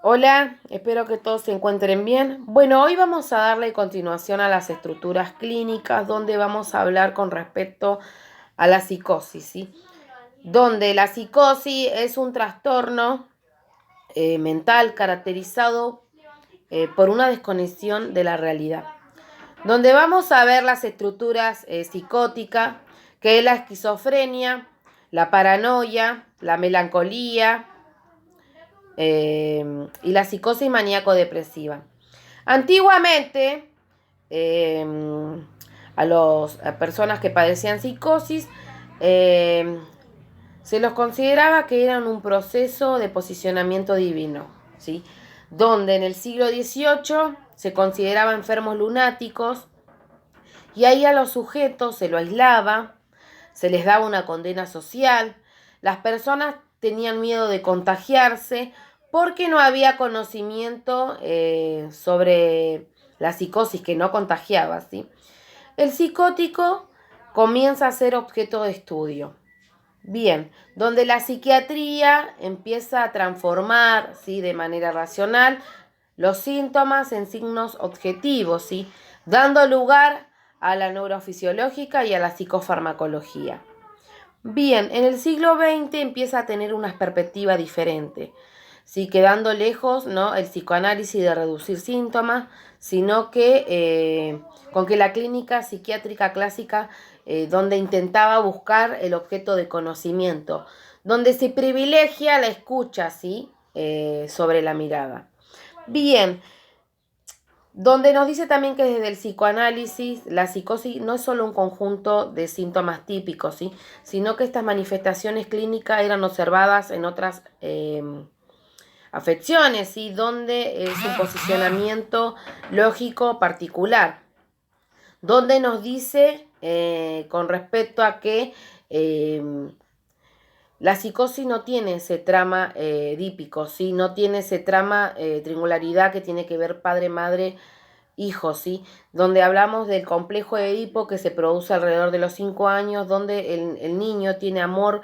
Hola, espero que todos se encuentren bien. Bueno, hoy vamos a darle continuación a las estructuras clínicas, donde vamos a hablar con respecto a la psicosis, ¿sí? Donde la psicosis es un trastorno mental caracterizado por una desconexión de la realidad, donde vamos a ver las estructuras psicóticas, que es la esquizofrenia, la paranoia, la melancolía, y la psicosis maníaco-depresiva. Antiguamente, eh, a personas que padecían psicosis, eh, se los consideraba que eran un proceso de posicionamiento divino, ¿sí? Donde en el siglo XVIII se consideraba enfermos lunáticos y ahí a los sujetos se lo aislaba, se les daba una condena social, las personas tenían miedo de contagiarse porque no había conocimiento sobre la psicosis, que no contagiaba, ¿sí? El psicótico comienza a ser objeto de estudio. Bien, donde la psiquiatría empieza a transformar, ¿sí?, de manera racional los síntomas en signos objetivos, ¿sí?, dando lugar a la neurofisiológica y a la psicofarmacología. Bien, en el siglo XX empieza a tener una perspectiva diferente, ¿sí?, quedando lejos, ¿no?, el psicoanálisis de reducir síntomas, sino que con que la clínica psiquiátrica clásica, donde intentaba buscar el objeto de conocimiento, donde se privilegia la escucha, ¿sí?, sobre la mirada. Bien, donde nos dice también que desde el psicoanálisis la psicosis no es solo un conjunto de síntomas típicos, ¿sí?, sino que estas manifestaciones clínicas eran observadas en otras afecciones, ¿sí?, donde es un posicionamiento lógico particular, donde nos dice con respecto a que la psicosis no tiene ese trama edípico, ¿sí?, no tiene ese trama triangularidad que tiene que ver padre, madre, hijo, ¿sí?, donde hablamos del complejo de Edipo que se produce alrededor de los 5 años, donde el niño tiene amor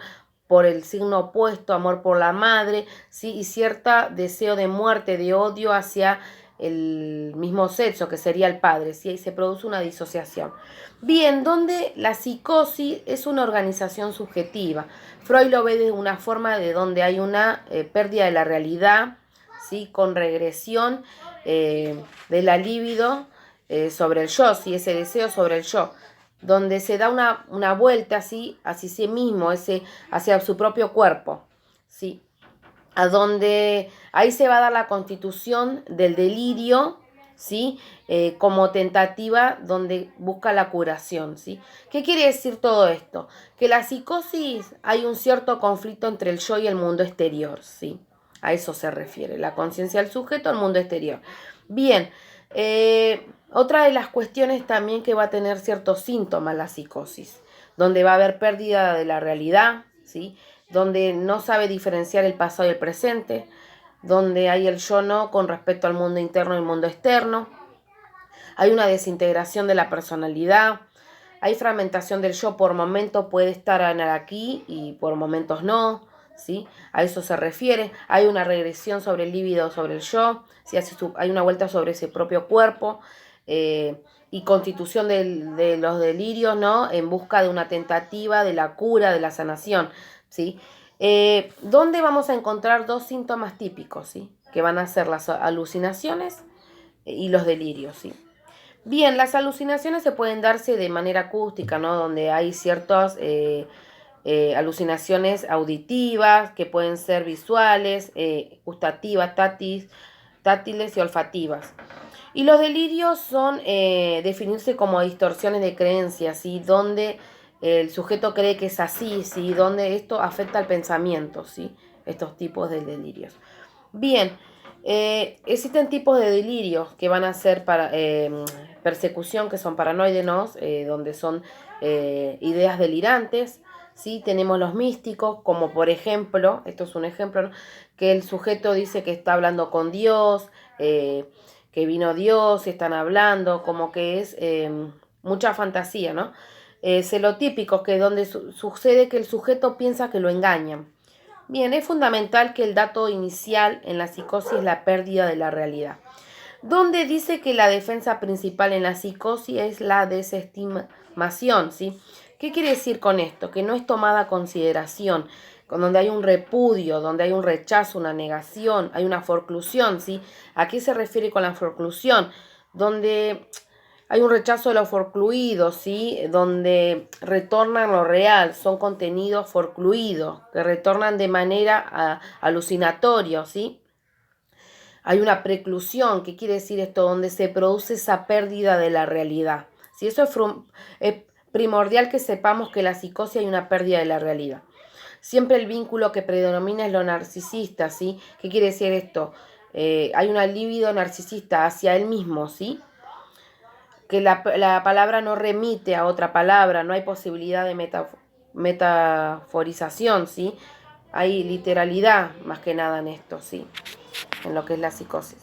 por el signo opuesto, amor por la madre, ¿sí?, y cierto deseo de muerte, de odio hacia el mismo sexo, que sería el padre, ¿sí?, y se produce una disociación. Bien, donde la psicosis es una organización subjetiva. Freud lo ve de una forma de donde hay una pérdida de la realidad, ¿sí?, con regresión de la libido sobre el yo, ¿sí?, ese deseo sobre el yo, donde se da una vuelta así hacia sí mismo, hacia su propio cuerpo, ¿sí?, a donde ahí se va a dar la constitución del delirio, ¿sí?, como tentativa donde busca la curación, ¿sí? ¿Qué quiere decir todo esto? Que la psicosis hay un cierto conflicto entre el yo y el mundo exterior, ¿sí? A eso se refiere, la conciencia del sujeto al mundo exterior. Bien, otra de las cuestiones también que va a tener ciertos síntomas la psicosis, donde va a haber pérdida de la realidad, ¿sí?, donde no sabe diferenciar el pasado y el presente, donde hay el yo no con respecto al mundo interno y el mundo externo, hay una desintegración de la personalidad, hay fragmentación del yo, por momentos puede estar en el aquí y por momentos no, ¿sí? A eso se refiere. Hay una regresión sobre el líbido, sobre el yo, ¿sí? Hay una vuelta sobre ese propio cuerpo y constitución de los delirios, ¿no?, en busca de una tentativa de la cura, de la sanación, ¿sí? ¿Dónde vamos a encontrar dos síntomas típicos, ¿sí?, que van a ser las alucinaciones y los delirios, ¿sí? Bien, las alucinaciones se pueden darse de manera acústica, ¿no?, donde hay ciertas alucinaciones auditivas, que pueden ser visuales, gustativas, táctiles y olfativas. Y los delirios son definirse como distorsiones de creencias, ¿sí?, donde el sujeto cree que es así, ¿sí?, donde esto afecta al pensamiento, ¿sí?, estos tipos de delirios. Bien, existen tipos de delirios que van a ser para persecución, que son paranoidenos, donde son ideas delirantes, ¿sí? Tenemos los místicos, como por ejemplo, esto es un ejemplo, ¿no?, que el sujeto dice que está hablando con Dios, que vino Dios, están hablando, como que es mucha fantasía, ¿no? Celotípicos, que es donde sucede que el sujeto piensa que lo engañan, Bien, es fundamental que el dato inicial en la psicosis es la pérdida de la realidad, donde dice que la defensa principal en la psicosis es la desestimación, ¿sí? ¿Qué quiere decir con esto? Que no es tomada a consideración, con donde hay un repudio, donde hay un rechazo, una negación, hay una forclusión, ¿sí? ¿A qué se refiere con la forclusión? Donde hay un rechazo de lo forcluido, ¿sí? Donde retornan lo real, son contenidos forcluidos, que retornan de manera alucinatoria, ¿sí? Hay una preclusión, ¿qué quiere decir esto? Donde se produce esa pérdida de la realidad. Si eso es primordial que sepamos que en la psicosis hay una pérdida de la realidad. Siempre el vínculo que predomina es lo narcisista, ¿sí? ¿Qué quiere decir esto? Hay una libido narcisista hacia él mismo, ¿sí? Que la palabra no remite a otra palabra, no hay posibilidad de metaforización, ¿sí? Hay literalidad más que nada en esto, ¿sí? En lo que es la psicosis.